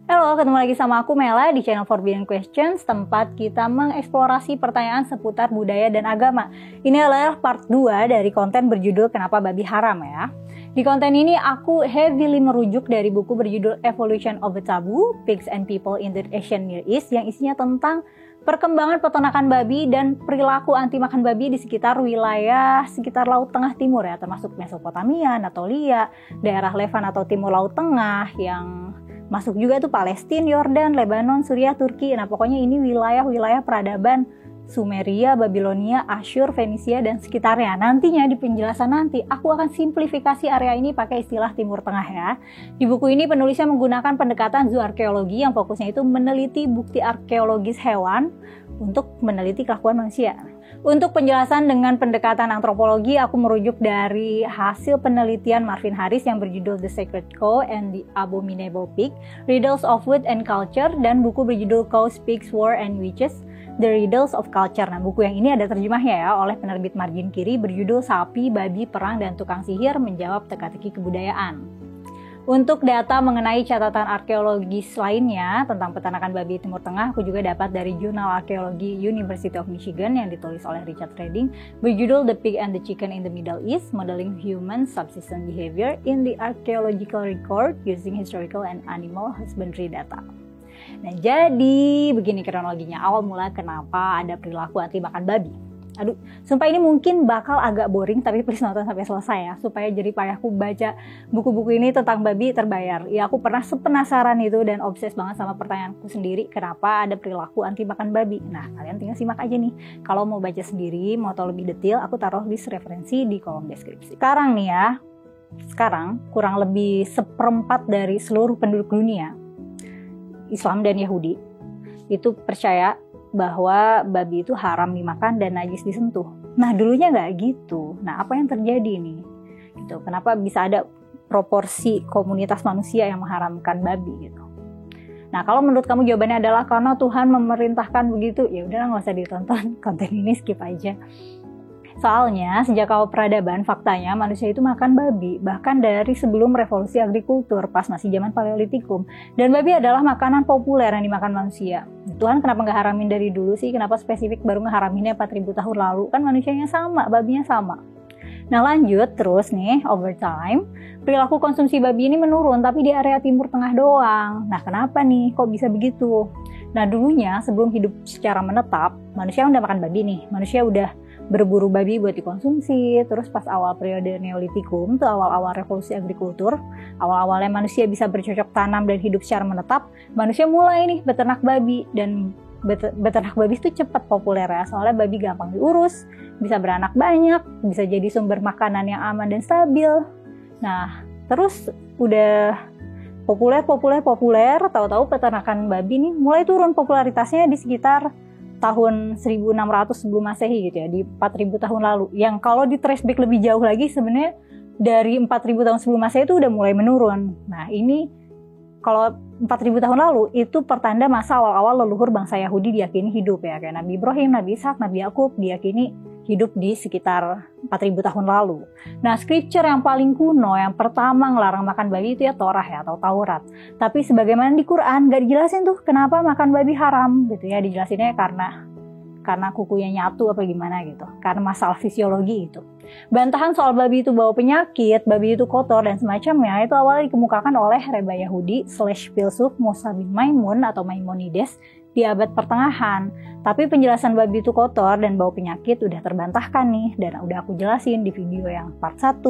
Halo, ketemu lagi sama aku Mela di channel Forbidden Questions, tempat kita mengeksplorasi pertanyaan seputar budaya dan agama. Ini adalah part 2 dari konten berjudul Kenapa Babi Haram ya. Di konten ini aku heavily merujuk dari buku berjudul Evolution of a Taboo, Pigs and People in the Ancient Near East yang isinya tentang perkembangan peternakan babi dan perilaku anti makan babi di sekitar wilayah sekitar Laut Tengah Timur ya, termasuk Mesopotamia, Anatolia, daerah Levan atau Timur Laut Tengah yang masuk juga tuh Palestina, Yordan, Lebanon, Suriah, Turki. Nah pokoknya ini wilayah-wilayah peradaban Sumeria, Babilonia, Asyur, Fenisia, dan sekitarnya. Nantinya di penjelasan nanti aku akan simplifikasi area ini pakai istilah Timur Tengah ya. Di buku ini penulisnya menggunakan pendekatan zooarkeologi yang fokusnya itu meneliti bukti arkeologis hewan untuk meneliti kelakuan manusia. Untuk penjelasan dengan pendekatan antropologi, aku merujuk dari hasil penelitian Marvin Harris yang berjudul The Sacred Cow and the Abominable Pig, Riddles of Food and Culture, dan buku berjudul Cows, Pigs, War and Witches, The Riddles of Culture. Nah, buku yang ini ada terjemahnya ya oleh penerbit margin kiri berjudul Sapi, Babi, Perang, dan Tukang Sihir Menjawab Teka-teki Kebudayaan. Untuk data mengenai catatan arkeologis lainnya tentang peternakan babi Timur Tengah, aku juga dapat dari Jurnal Arkeologi University of Michigan yang ditulis oleh Richard Redding berjudul The Pig and the Chicken in the Middle East, Modeling Human Subsistence Behavior in the Archaeological Record Using Historical and Animal Husbandry Data. Nah, jadi begini kronologinya. Awal mula kenapa ada perilaku anti makan babi. Aduh, sumpah ini mungkin bakal agak boring, tapi please nonton sampai selesai ya, supaya jadi payahku baca buku-buku ini tentang babi terbayar. Ya, aku pernah sepenasaran itu dan obses banget sama pertanyaanku sendiri, kenapa ada perilaku anti makan babi. Nah, kalian tinggal simak aja nih. Kalau mau baca sendiri, mau tahu lebih detail, aku taruh list referensi di kolom deskripsi. Sekarang nih ya, kurang lebih 1/4 dari seluruh penduduk dunia, Islam dan Yahudi, itu percaya bahwa babi itu haram dimakan dan najis disentuh. Nah dulunya nggak gitu. Nah apa yang terjadi nih? Gitu. Kenapa bisa ada proporsi komunitas manusia yang mengharamkan babi gitu? Nah kalau menurut kamu jawabannya adalah karena Tuhan memerintahkan begitu, ya udah nggak usah ditonton konten ini, skip aja. Soalnya sejak awal peradaban faktanya manusia itu makan babi, bahkan dari sebelum revolusi agrikultur pas masih zaman Paleolitikum. Dan babi adalah makanan populer yang dimakan manusia. Tuhan kenapa nggak haramin dari dulu sih? Kenapa spesifik baru ngeharaminnya 4000 tahun lalu? Kan manusianya sama, babinya sama. Nah lanjut terus nih, over time, perilaku konsumsi babi ini menurun tapi di area Timur Tengah doang. Nah kenapa nih? Kok bisa begitu? Nah dulunya sebelum hidup secara menetap, manusia udah makan babi nih. Manusia udah berburu babi buat dikonsumsi. Terus pas awal periode Neolitikum, tuh awal-awal revolusi agrikultur, awal-awalnya manusia bisa bercocok tanam dan hidup secara menetap, manusia mulai nih beternak babi. Dan beternak babi itu cepat populer ya, soalnya babi gampang diurus, bisa beranak banyak, bisa jadi sumber makanan yang aman dan stabil. Nah terus udah populer, tahu-tahu peternakan babi nih mulai turun popularitasnya di sekitar tahun 1600 sebelum Masehi gitu ya, di 4000 tahun lalu. Yang kalau di trace back lebih jauh lagi sebenarnya dari 4000 tahun sebelum Masehi itu udah mulai menurun. Nah ini kalau 4000 tahun lalu itu pertanda masa awal-awal leluhur bangsa Yahudi diyakini hidup ya, kayak Nabi Ibrahim, Nabi Ishak, Nabi Yakub diyakini hidup di sekitar 4000 tahun lalu. Nah, scripture yang paling kuno yang pertama ngelarang makan babi itu ya Torah ya, atau Taurat. Tapi sebagaimana di Quran gak dijelasin tuh kenapa makan babi haram gitu ya, dijelasinnya karena kukunya nyatu apa gimana gitu, karena masalah fisiologi itu. Bantahan soal babi itu bawa penyakit, babi itu kotor dan semacamnya itu awalnya dikemukakan oleh Reba Yahudi / filsuf Musa bin Maimun atau Maimonides di abad pertengahan. Tapi penjelasan babi itu kotor dan bau penyakit udah terbantahkan nih, dan udah aku jelasin di video yang part 1.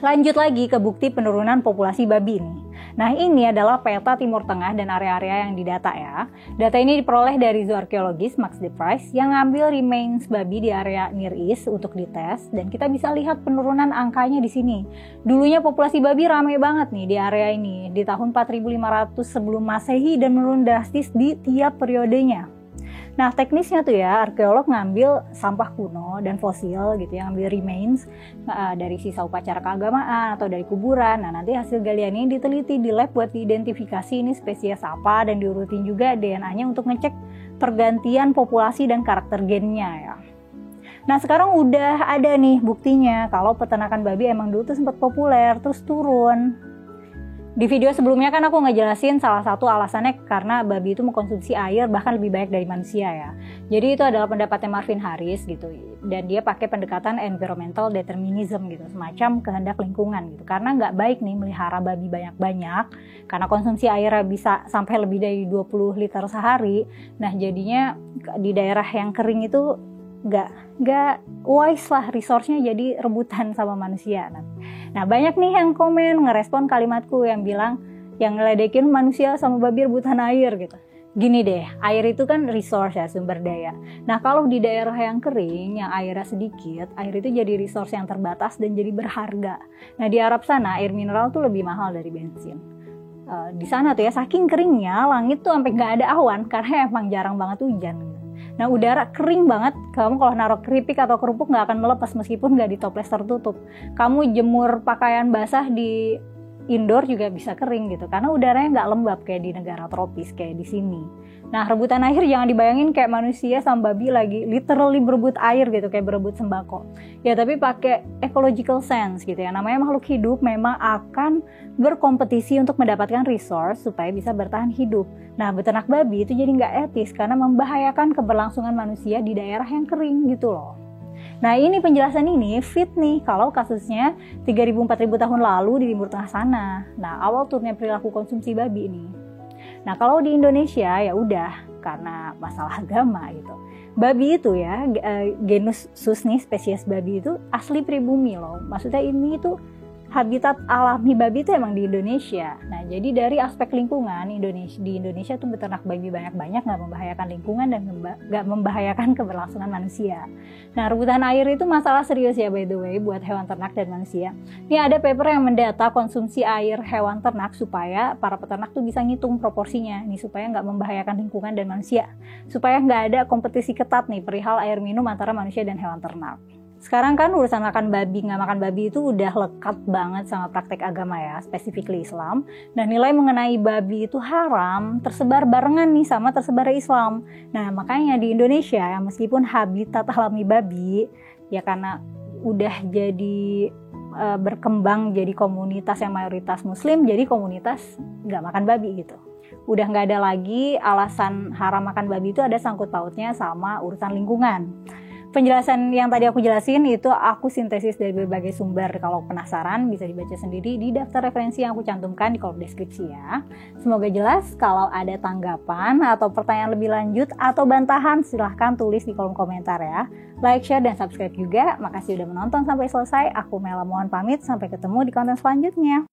Lanjut lagi ke bukti penurunan populasi babi nih. Nah ini adalah peta Timur Tengah dan area-area yang didata ya. Data ini diperoleh dari zooarkeologis Max de Vries yang ngambil remains babi di area Near East untuk dites, dan kita bisa lihat penurunan angkanya di sini. Dulunya populasi babi ramai banget nih di area ini di tahun 4500 sebelum Masehi dan menurun drastis di tiap periodenya. Nah teknisnya tuh ya, arkeolog ngambil sampah kuno dan fosil gitu ya, ngambil remains dari sisa upacara keagamaan atau dari kuburan. Nah nanti hasil galian ini diteliti di lab buat diidentifikasi ini spesies apa, dan diurutin juga DNA-nya untuk ngecek pergantian populasi dan karakter gennya ya. Nah sekarang udah ada nih buktinya kalau peternakan babi emang dulu tuh sempat populer terus turun. Di video sebelumnya kan aku ngejelasin salah satu alasannya karena babi itu mengkonsumsi air bahkan lebih banyak dari manusia ya. Jadi itu adalah pendapatnya Marvin Harris gitu. Dan dia pakai pendekatan environmental determinism gitu, semacam kehendak lingkungan gitu. Karena nggak baik nih melihara babi banyak-banyak, karena konsumsi airnya bisa sampai lebih dari 20 liter sehari. Nah jadinya di daerah yang kering itu nggak wise lah, resource-nya jadi rebutan sama manusia. Nah banyak nih yang komen ngerespon kalimatku yang bilang yang ngeledekin manusia sama babi rebutan air gitu. Gini deh, air itu kan resource ya, sumber daya. Nah kalau di daerah yang kering, yang airnya sedikit, air itu jadi resource yang terbatas dan jadi berharga. Nah di Arab sana air mineral tuh lebih mahal dari bensin. Di sana tuh ya saking keringnya langit tuh sampai nggak ada awan karena emang jarang banget hujan gitu. Nah udara kering banget, kamu kalau naruh keripik atau kerupuk nggak akan melepas meskipun nggak ditoples tertutup. Kamu jemur pakaian basah di indoor juga bisa kering gitu, karena udaranya nggak lembab kayak di negara tropis kayak di sini. Nah rebutan air jangan dibayangin kayak manusia sama babi lagi literally berebut air gitu, kayak berebut sembako. Ya tapi pakai ecological sense gitu ya, namanya makhluk hidup memang akan berkompetisi untuk mendapatkan resource supaya bisa bertahan hidup. Nah beternak babi itu jadi nggak etis karena membahayakan keberlangsungan manusia di daerah yang kering gitu loh. Nah ini penjelasan ini fit nih kalau kasusnya 3.000-4.000 tahun lalu di Timur Tengah sana. Nah awal turunnya perilaku konsumsi babi nih. Nah kalau di Indonesia ya udah karena masalah agama gitu. Babi itu ya genus sus nih, spesies babi itu asli pribumi loh. Maksudnya ini itu habitat alami babi itu emang di Indonesia. Nah, jadi dari aspek lingkungan di Indonesia tuh beternak babi banyak-banyak nggak membahayakan lingkungan dan nggak membahayakan keberlangsungan manusia. Nah, rebutan air itu masalah serius ya by the way buat hewan ternak dan manusia. Ini ada paper yang mendata konsumsi air hewan ternak supaya para peternak tuh bisa ngitung proporsinya nih supaya nggak membahayakan lingkungan dan manusia. Supaya nggak ada kompetisi ketat nih perihal air minum antara manusia dan hewan ternak. Sekarang kan urusan makan babi, nggak makan babi itu udah lekat banget sama praktek agama ya, specifically Islam. Dan nilai mengenai babi itu haram tersebar barengan nih sama tersebar Islam. Nah makanya di Indonesia ya meskipun habitat alami babi, ya karena udah jadi berkembang jadi komunitas yang mayoritas muslim, jadi komunitas nggak makan babi gitu. Udah nggak ada lagi alasan haram makan babi itu ada sangkut pautnya sama urusan lingkungan. Penjelasan yang tadi aku jelasin itu aku sintesis dari berbagai sumber. Kalau penasaran bisa dibaca sendiri di daftar referensi yang aku cantumkan di kolom deskripsi ya. Semoga jelas. Kalau ada tanggapan atau pertanyaan lebih lanjut atau bantahan silahkan tulis di kolom komentar ya. Like, share, dan subscribe juga. Makasih udah menonton sampai selesai. Aku Mela mohon pamit. Sampai ketemu di konten selanjutnya.